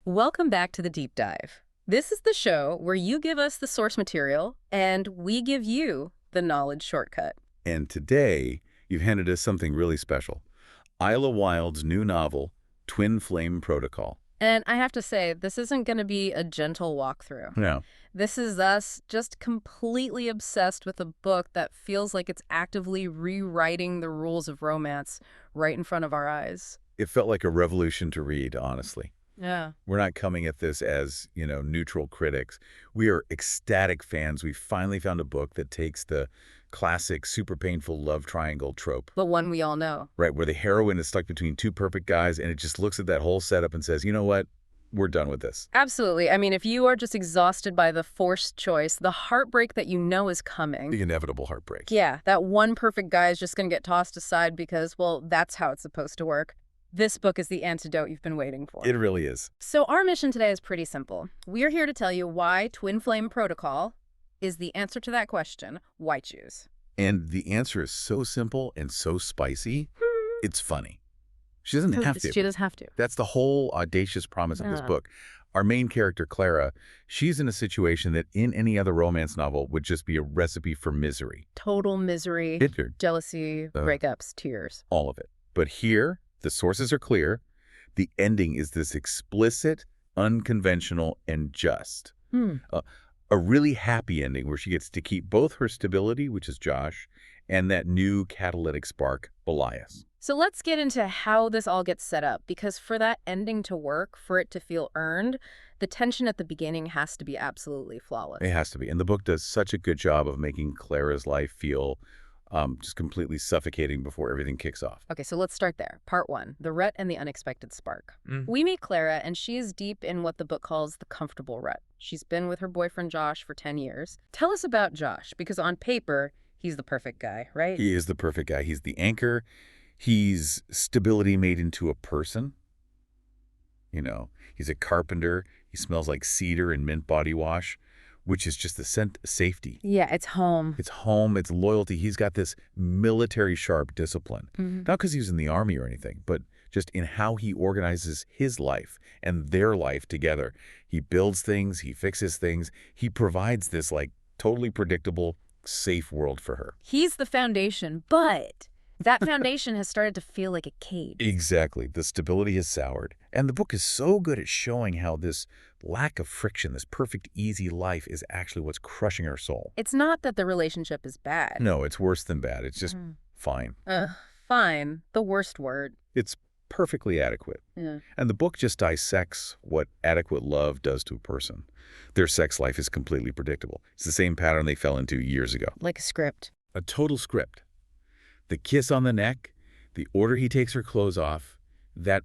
Welcome back to the Deep Dive. This is the show where you give us the source material and we give you the knowledge shortcut. And today, you've handed us something really special. Isla Wilde's new novel, Twin Flame Protocol. And I have to say, this isn't going to be a gentle walkthrough. No, This is us just completely obsessed with a book that feels like it's actively rewriting the rules of romance right in front of our eyes. it felt like a revolution to read, honestly. Yeah. We're not coming at this as, neutral critics. We are ecstatic fans. We finally found a book that takes the classic super painful love triangle trope, The one we all know. right, where the heroine is stuck between two perfect guys, and it just looks at that whole setup and says, you know what? We're done with this. Absolutely. I mean, if you are just exhausted by the forced choice, the heartbreak that you know is coming. The inevitable heartbreak. Yeah, that one perfect guy is just going to get tossed aside because, well, that's how it's supposed to work. This book is the antidote you've been waiting for. It really is. So our mission today is pretty simple. We're here to tell you why Twin Flame Protocol is the answer to that question. Why choose? And the answer is so simple and so spicy, it's funny. She doesn't have to. She doesn't have to. That's the whole audacious promise of this Yeah. book. Our main character, Clara, she's in a situation that in any other romance novel would just be a recipe for misery. Total misery, Bitter. jealousy, breakups, tears. All of it. But here, the sources are clear. The ending is this explicit, unconventional, and just. A really happy ending where she gets to keep both her stability, which is Josh, and that new catalytic spark, Belias. So let's get into how this all gets set up, because for that ending to work, for it to feel earned, the tension at the beginning has to be absolutely flawless. It has to be. And the book does such a good job of making Clara's life feel just completely suffocating before everything kicks off. Okay, so let's start there. Part 1, the rut and the unexpected spark. We meet Clara, and she is deep in what the book calls the comfortable rut. She's been with her boyfriend Josh for 10 years. Tell us about Josh, because on paper, he's the perfect guy, right? He is the perfect guy. He's the anchor. He's stability made into a person. He's a carpenter. He smells like cedar and mint body wash, which is just the scent of safety. Yeah, it's home. It's home. It's loyalty. He's got this military sharp discipline. Not because he was in the army or anything, but just in how he organizes his life and their life together. He builds things. He fixes things. He provides this totally predictable, safe world for her. He's the foundation, but that foundation has started to feel like a cage. Exactly. The stability has soured. And the book is so good at showing how this lack of friction, this perfect, easy life is actually what's crushing her soul. It's not that the relationship is bad. No, it's worse than bad. It's just fine. Fine. The worst word. It's perfectly adequate. Yeah. And the book just dissects what adequate love does to a person. Their sex life is completely predictable. It's the same pattern they fell into years ago. Like a script. A total script. The kiss on the neck, the order he takes her clothes off, that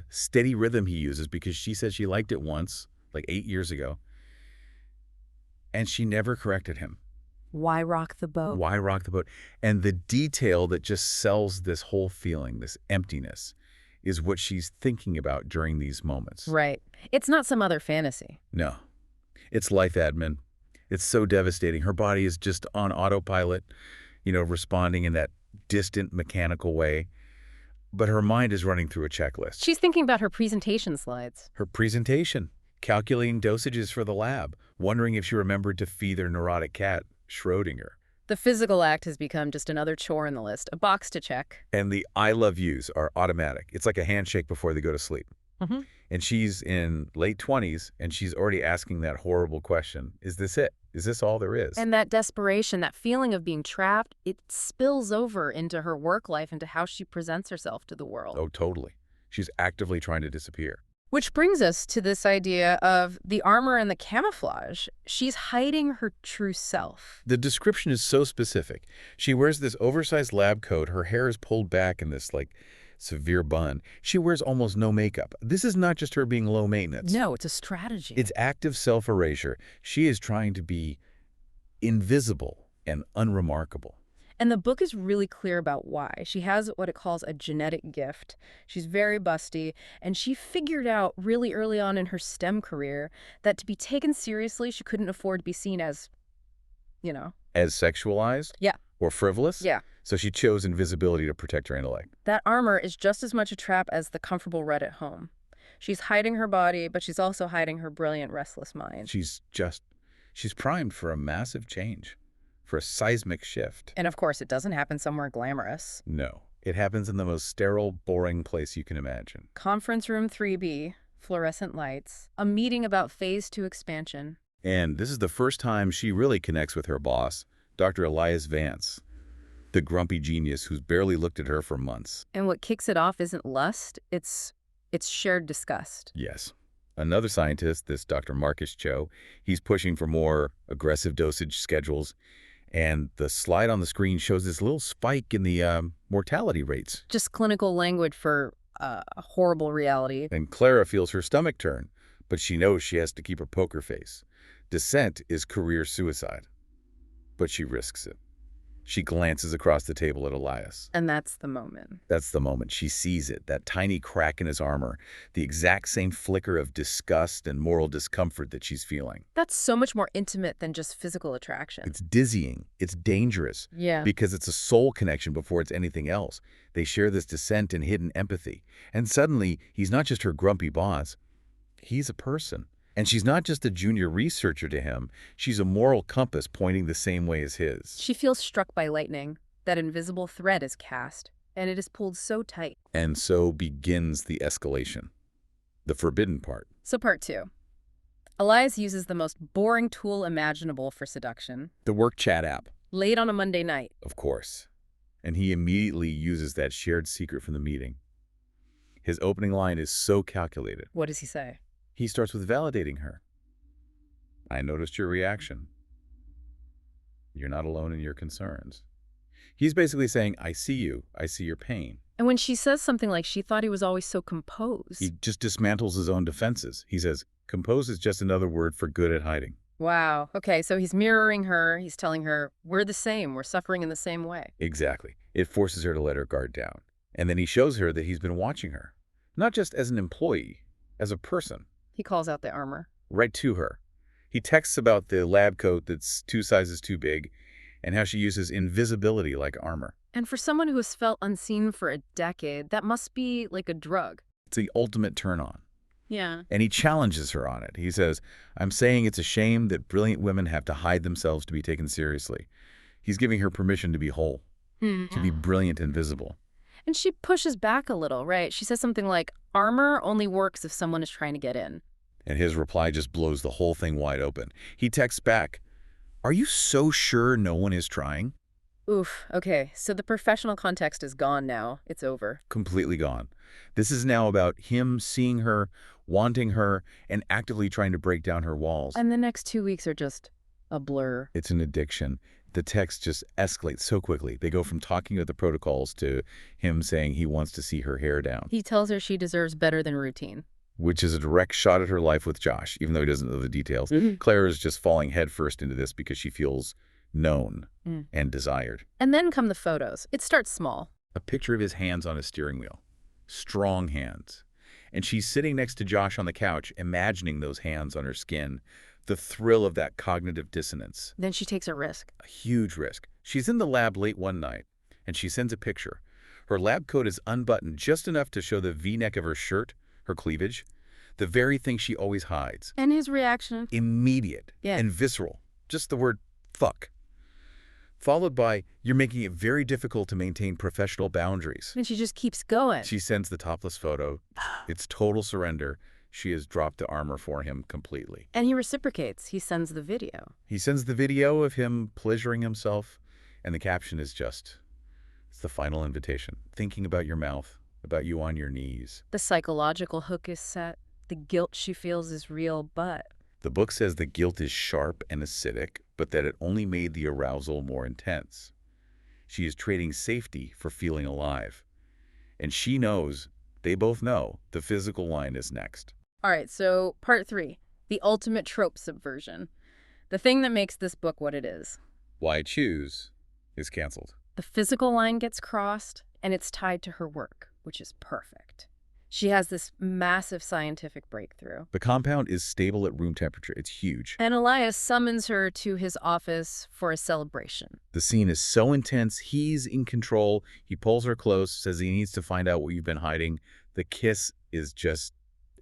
steady rhythm he uses because she said she liked it once, 8 years ago, and she never corrected him. Why rock the boat? Why rock the boat? And the detail that just sells this whole feeling, this emptiness, is what she's thinking about during these moments. Right. It's not some other fantasy. No. It's life admin. It's so devastating. Her body is just on autopilot, responding in that distant mechanical way, but her mind is running through a checklist. She's thinking about her presentation slides. Her presentation, calculating dosages for the lab, wondering if she remembered to feed their neurotic cat, Schrodinger. The physical act has become just another chore in the list, a box to check. And the I love yous are automatic. It's like a handshake before they go to sleep. And she's in late 20s, and she's already asking that horrible question, is this it? Is this all there is? And that desperation, that feeling of being trapped, it spills over into her work life, into how she presents herself to the world. Oh, totally. She's actively trying to disappear. Which brings us to this idea of the armor and the camouflage. She's hiding her true self. The description is so specific. She wears this oversized lab coat. Her hair is pulled back in this, severe bun. She wears almost no makeup. This is not just her being low maintenance. No, it's a strategy. It's active self-erasure. She is trying to be invisible and unremarkable. And the book is really clear about why. She has what it calls a genetic gift. She's very busty, and she figured out really early on in her STEM career that to be taken seriously, she couldn't afford to be seen as, As sexualized? Yeah. Or frivolous? Yeah. So she chose invisibility to protect her intellect. That armor is just as much a trap as the comfortable rut at home. She's hiding her body, but she's also hiding her brilliant, restless mind. She's primed for a massive change, for a seismic shift. And of course, it doesn't happen somewhere glamorous. No, it happens in the most sterile, boring place you can imagine. Conference room 3B, fluorescent lights, a meeting about phase 2 expansion. And this is the first time she really connects with her boss, Dr. Elias Vance, the grumpy genius who's barely looked at her for months. And what kicks it off isn't lust, it's shared disgust. Yes. Another scientist, this Dr. Marcus Cho, he's pushing for more aggressive dosage schedules, and the slide on the screen shows this little spike in the mortality rates. Just clinical language for a horrible reality. And Clara feels her stomach turn, but she knows she has to keep her poker face. Dissent is career suicide, but she risks it. She glances across the table at Elias. And that's the moment. That's the moment. She sees it, that tiny crack in his armor, the exact same flicker of disgust and moral discomfort that she's feeling. That's so much more intimate than just physical attraction. It's dizzying. It's dangerous. Yeah. Because it's a soul connection before it's anything else. They share this dissent and hidden empathy. And suddenly, he's not just her grumpy boss. He's a person. And she's not just a junior researcher to him. She's a moral compass pointing the same way as his. She feels struck by lightning. That invisible thread is cast, and it is pulled so tight. And so begins the escalation. The forbidden part. So part 2. Elias uses the most boring tool imaginable for seduction. The work chat app. Late on a Monday night. Of course. And he immediately uses that shared secret from the meeting. His opening line is so calculated. What does he say? He starts with validating her. I noticed your reaction. You're not alone in your concerns. He's basically saying, I see you. I see your pain. And when she says something like she thought he was always so composed. He just dismantles his own defenses. He says, compose is just another word for good at hiding. Wow. Okay, so he's mirroring her. He's telling her, we're the same. We're suffering in the same way. Exactly. It forces her to let her guard down. And then he shows her that he's been watching her. Not just as an employee, as a person. He calls out the armor. Right to her. He texts about the lab coat that's 2 sizes too big and how she uses invisibility like armor. And for someone who has felt unseen for a decade, that must be like a drug. It's the ultimate turn-on. Yeah. And he challenges her on it. He says, I'm saying it's a shame that brilliant women have to hide themselves to be taken seriously. He's giving her permission to be whole, to be brilliant and visible. And she pushes back a little, right? She says something like, armor only works if someone is trying to get in. And his reply just blows the whole thing wide open. He texts back, are you so sure no one is trying? Oof, okay, so the professional context is gone now. It's over. Completely gone. This is now about him seeing her, wanting her, and actively trying to break down her walls. And the next 2 weeks are just a blur. It's an addiction. The text just escalates so quickly. They go from talking about the protocols to him saying he wants to see her hair down. He tells her she deserves better than routine. Which is a direct shot at her life with Josh, even though he doesn't know the details. Claire is just falling headfirst into this because she feels known and desired. And then come the photos. It starts small. A picture of his hands on his steering wheel. Strong hands. And she's sitting next to Josh on the couch, imagining those hands on her skin. The thrill of that cognitive dissonance. Then she takes a risk. A huge risk. She's in the lab late one night, and she sends a picture. Her lab coat is unbuttoned just enough to show the V-neck of her shirt, her cleavage, the very thing she always hides. And his reaction? Immediate and visceral. Just the word, fuck. Followed by, you're making it very difficult to maintain professional boundaries. And she just keeps going. She sends the topless photo. It's total surrender. She has dropped the armor for him completely. And he reciprocates. He sends the video. He sends the video of him pleasuring himself, and the caption is just, it's the final invitation. Thinking about your mouth, about you on your knees. The psychological hook is set. The guilt she feels is real, but... The book says the guilt is sharp and acidic, but that it only made the arousal more intense. She is trading safety for feeling alive. And she knows, they both know, the physical line is next. All right, so part 3, the ultimate trope subversion. The thing that makes this book what it is. Why Choose is canceled. The physical line gets crossed, and it's tied to her work, which is perfect. She has this massive scientific breakthrough. The compound is stable at room temperature. It's huge. And Elias summons her to his office for a celebration. The scene is so intense. He's in control. He pulls her close, says he needs to find out what you've been hiding. The kiss is just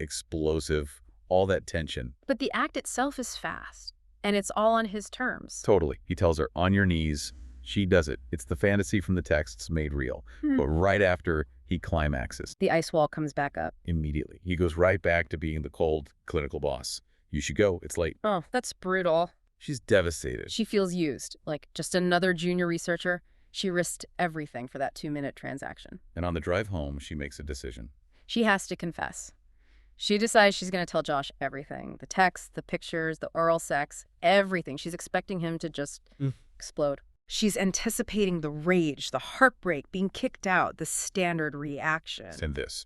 explosive, all that tension. But the act itself is fast, and it's all on his terms. Totally. He tells her, on your knees. She does it. It's the fantasy from the texts made real. But right after he climaxes, The ice wall comes back up. immediately, he goes right back to being the cold, clinical boss. You should go. It's late. Oh, that's brutal. She's devastated. She feels used, like just another junior researcher. She risked everything for that 2-minute transaction. And on the drive home, she makes a decision. She has to confess. She decides she's going to tell Josh everything. The texts, the pictures, the oral sex, everything. She's expecting him to just explode. She's anticipating the rage, the heartbreak, being kicked out, the standard reaction. And this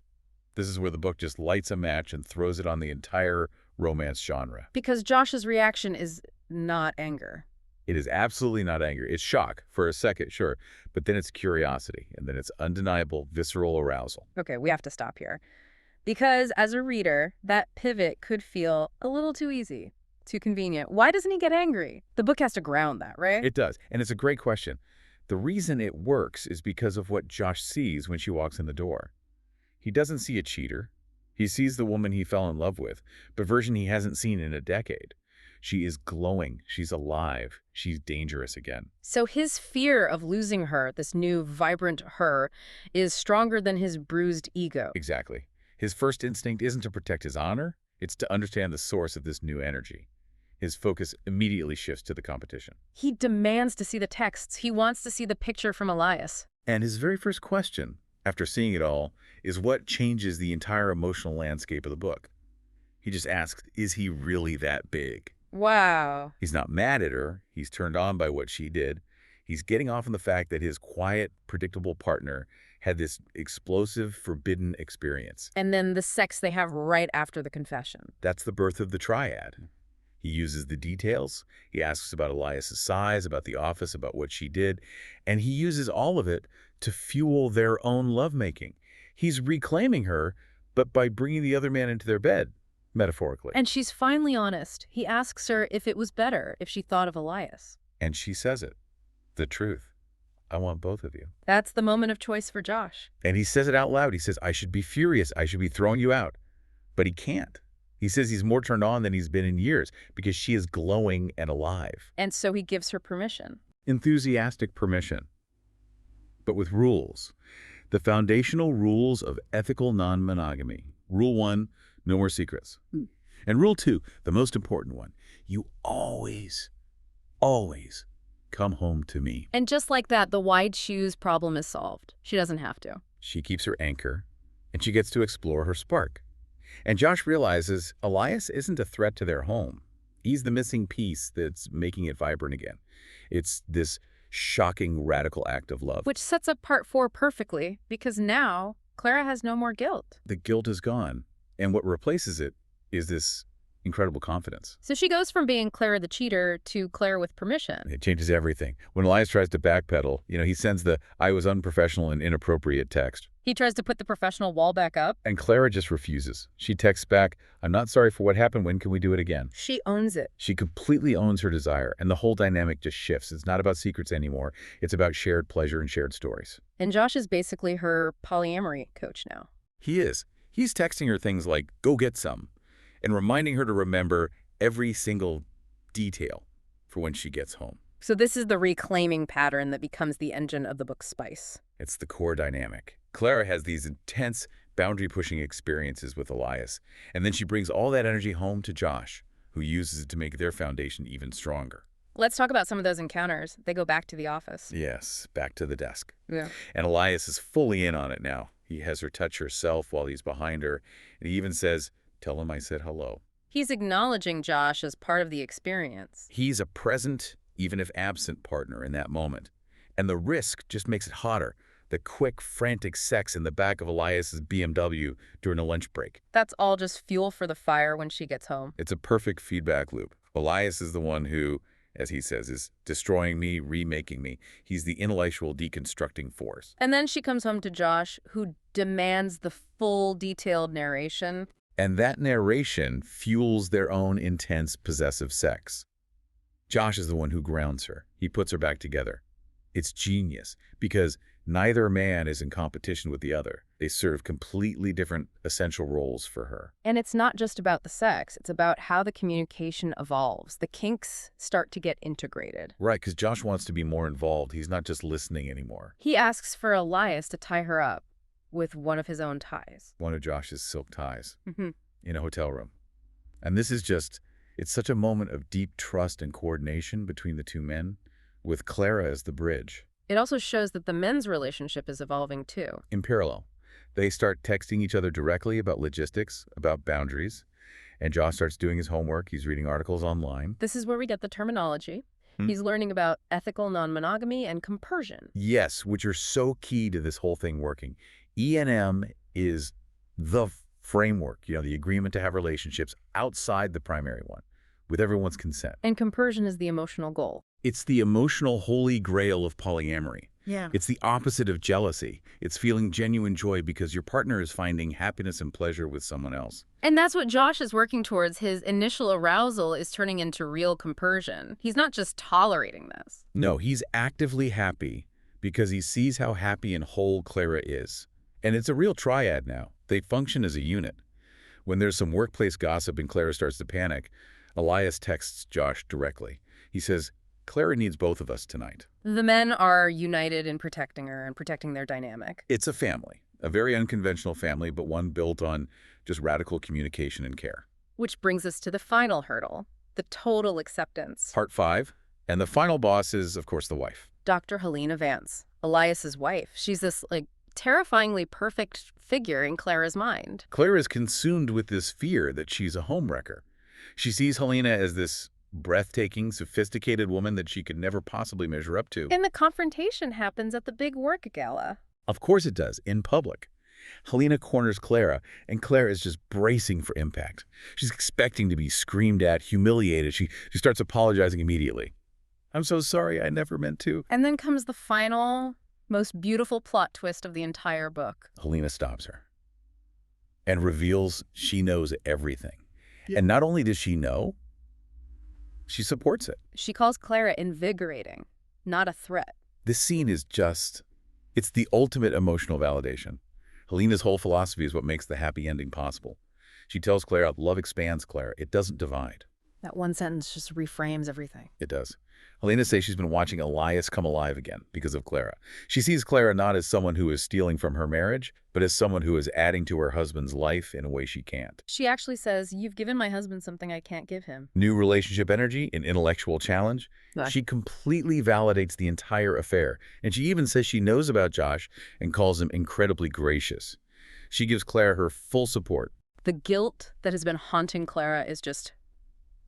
is where the book just lights a match and throws it on the entire romance genre. Because Josh's reaction is not anger. It is absolutely not anger. It's shock for a second, sure, but then it's curiosity, and then it's undeniable visceral arousal. Okay, we have to stop here. Because as a reader, that pivot could feel a little too easy, too convenient. Why doesn't he get angry? The book has to ground that, right? It does, and it's a great question. The reason it works is because of what Josh sees when she walks in the door. He doesn't see a cheater. He sees the woman he fell in love with, but version he hasn't seen in a decade. She is glowing. She's alive. She's dangerous again. So his fear of losing her, this new, vibrant her, is stronger than his bruised ego. Exactly. His first instinct isn't to protect his honor. It's to understand the source of this new energy. His focus immediately shifts to the competition. He demands to see the texts. He wants to see the picture from Elias. And his very first question, after seeing it all, is what changes the entire emotional landscape of the book. He just asks, is he really that big? Wow. He's not mad at her. He's turned on by what she did. He's getting off on the fact that his quiet, predictable partner had this explosive, forbidden experience. And then the sex they have right after the confession. That's the birth of the triad. He uses the details. He asks about Elias's size, about the office, about what she did, and he uses all of it to fuel their own lovemaking. He's reclaiming her, but by bringing the other man into their bed, metaphorically. And she's finally honest. He asks her if it was better, if she thought of Elias. And she says it. The truth. I want both of you. That's the moment of choice for Josh. And he says it out loud. He says, I should be furious. I should be throwing you out. But he can't. He says he's more turned on than he's been in years because she is glowing and alive. And so he gives her permission. Enthusiastic permission. But with rules. The foundational rules of ethical non-monogamy. Rule 1, no more secrets. And rule 2, the most important one, you always come home to me. And just like that, the wide shoes problem is solved. She doesn't have to. She keeps her anchor, and she gets to explore her spark. And Josh realizes Elias isn't a threat to their home. He's the missing piece that's making it vibrant again. It's this shocking, radical act of love. Which sets up part 4 perfectly, because now Clara has no more guilt. The guilt is gone, and what replaces it is this incredible confidence. So she goes from being Clara the cheater to Clara with permission. It changes everything. When Elias tries to backpedal, he sends the I was unprofessional and inappropriate text. He tries to put the professional wall back up. And Clara just refuses. She texts back, I'm not sorry for what happened. When can we do it again? She owns it. She completely owns her desire, and the whole dynamic just shifts. It's not about secrets anymore. It's about shared pleasure and shared stories. And Josh is basically her polyamory coach now. He is. He's texting her things like, go get some, and reminding her to remember every single detail for when she gets home. So this is the reclaiming pattern that becomes the engine of the book's spice. It's the core dynamic. Clara has these intense, boundary-pushing experiences with Elias, and then she brings all that energy home to Josh, who uses it to make their foundation even stronger. Let's talk about some of those encounters. They go back to the office. Yes, back to the desk. Yeah. And Elias is fully in on it now. He has her touch herself while he's behind her, and he even says, tell him I said hello. He's acknowledging Josh as part of the experience. He's a present, even if absent, partner in that moment. And the risk just makes it hotter. The quick, frantic sex in the back of Elias's BMW during a lunch break. That's all just fuel for the fire when she gets home. It's a perfect feedback loop. Elias is the one who, as he says, is destroying me, remaking me. He's the intellectual deconstructing force. And then she comes home to Josh, who demands the full, detailed narration. And that narration fuels their own intense, possessive sex. Josh is the one who grounds her. He puts her back together. It's genius, because Neither man is in competition with the other. They serve completely different essential roles for her. And it's not just about the sex. It's about how the communication evolves. The kinks start to get integrated. Right, because Josh wants to be more involved. He's not just listening anymore. He asks for Elias to tie her up with one of his own ties. One of Josh's silk ties Mm-hmm. in a hotel room. And this is just, it's such a moment of deep trust and coordination between the two men, with Clara as the bridge. It also shows that the men's relationship is evolving too. In parallel, they start texting each other directly about logistics, about boundaries, and Josh starts doing his homework. He's reading articles online. This is where we get the terminology. He's learning about ethical non-monogamy and compersion. Yes, which are so key to this whole thing working. E&M is the framework, the agreement to have relationships outside the primary one, with everyone's consent. And compersion is the emotional goal. It's the emotional holy grail of polyamory. Yeah. It's the opposite of jealousy. It's feeling genuine joy because your partner is finding happiness and pleasure with someone else. And that's what Josh is working towards. His initial arousal is turning into real compersion. He's not just tolerating this. No, he's actively happy because he sees how happy and whole Clara is. And it's a real triad now. They function as a unit. When there's some workplace gossip and Clara starts to panic, Elias texts Josh directly. He says, Clara needs both of us tonight. The men are united in protecting her and protecting their dynamic. It's a family, a very unconventional family, but one built on just radical communication and care. Which brings us to the final hurdle, the total acceptance. Part 5, and the final boss is, of course, the wife. Dr. Helena Vance, Elias's wife. She's this, terrifyingly perfect figure in Clara's mind. Clara is consumed with this fear that she's a homewrecker. She sees Helena as this breathtaking, sophisticated woman that she could never possibly measure up to. And the confrontation happens at the big work gala. Of course it does, in public. Helena corners Clara, and Clara is just bracing for impact. She's expecting to be screamed at, humiliated. She starts apologizing immediately. I'm so sorry, I never meant to. And then comes the final, most beautiful plot twist of the entire book. Helena stops her and reveals she knows everything. Yeah. And not only does she know, she supports it. She calls Clara invigorating, not a threat. This scene is just, it's the ultimate emotional validation. Helena's whole philosophy is what makes the happy ending possible. She tells Clara, love expands, Clara. It doesn't divide. That one sentence just reframes everything. It does. Helena says she's been watching Elias come alive again because of Clara. She sees Clara not as someone who is stealing from her marriage, but as someone who is adding to her husband's life in a way she can't. She actually says, you've given my husband something I can't give him. New relationship energy, an intellectual challenge. She completely validates the entire affair. And she even says she knows about Josh and calls him incredibly gracious. She gives Clara her full support. The guilt that has been haunting Clara is just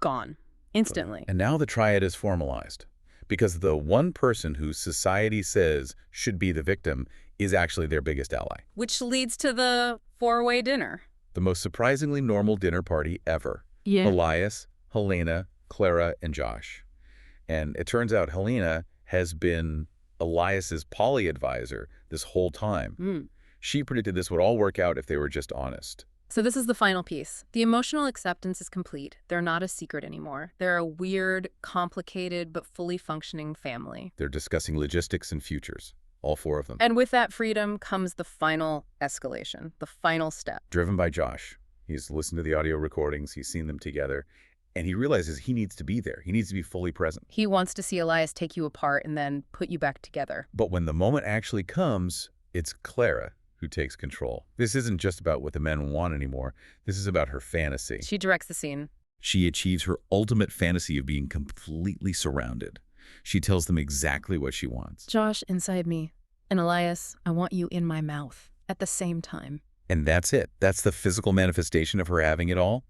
gone. Instantly. And now the triad is formalized, because the one person who society says should be the victim is actually their biggest ally. Which leads to the four-way dinner. The most surprisingly normal dinner party ever. Yeah. Elias, Helena, Clara, and Josh. And it turns out Helena has been Elias's poly advisor this whole time. She predicted this would all work out if they were just honest. So this is the final piece. The emotional acceptance is complete. They're not a secret anymore. They're a weird, complicated, but fully functioning family. They're discussing logistics and futures, all four of them. And with that freedom comes the final escalation, the final step. Driven by Josh. He's listened to the audio recordings, he's seen them together, and he realizes he needs to be there. He needs to be fully present. He wants to see Elias take you apart and then put you back together. But when the moment actually comes, it's Clara who takes control. This isn't just about what the men want anymore. This is about her fantasy. She directs the scene. She achieves her ultimate fantasy of being completely surrounded. She tells them exactly what she wants. Josh, inside me. And Elias, I want you in my mouth at the same time. And that's it. That's the physical manifestation of her having it all.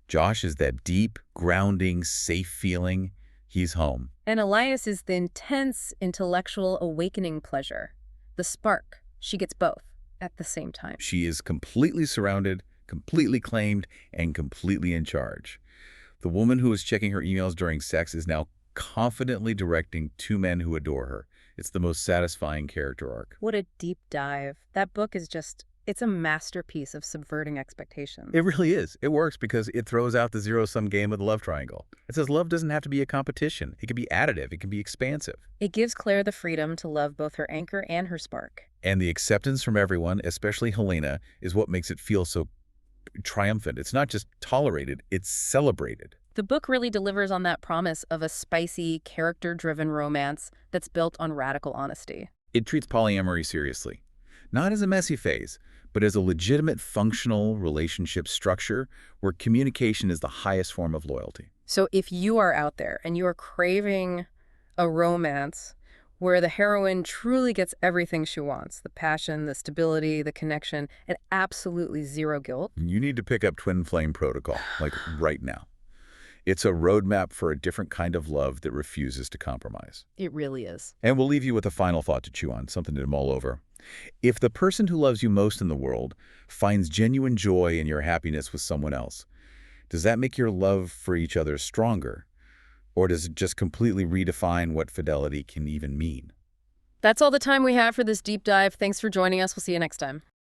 Josh is that deep, grounding, safe feeling. He's home. And Elias is the intense, intellectual, awakening pleasure. The spark. She gets both at the same time. She is completely surrounded, completely claimed, and completely in charge. The woman who is checking her emails during sex is now confidently directing two men who adore her. It's the most satisfying character arc. What a deep dive. That book is just It's a masterpiece of subverting expectations. It really is. It works because it throws out the zero-sum game of the love triangle. It says love doesn't have to be a competition. It can be additive. It can be expansive. It gives Claire the freedom to love both her anchor and her spark. And the acceptance from everyone, especially Helena, is what makes it feel so triumphant. It's not just tolerated, it's celebrated. The book really delivers on that promise of a spicy, character-driven romance that's built on radical honesty. It treats polyamory seriously. Not as a messy phase, but as a legitimate functional relationship structure where communication is the highest form of loyalty. So if you are out there and you are craving a romance where the heroine truly gets everything she wants, the passion, the stability, the connection, and absolutely zero guilt, You need to pick up Twin Flame Protocol, like right now. It's a roadmap for a different kind of love that refuses to compromise. it really is. And we'll leave you with a final thought to chew on, something to mull over. If the person who loves you most in the world finds genuine joy in your happiness with someone else, does that make your love for each other stronger? Or does it just completely redefine what fidelity can even mean? That's all the time we have for this deep dive. Thanks for joining us. We'll see you next time.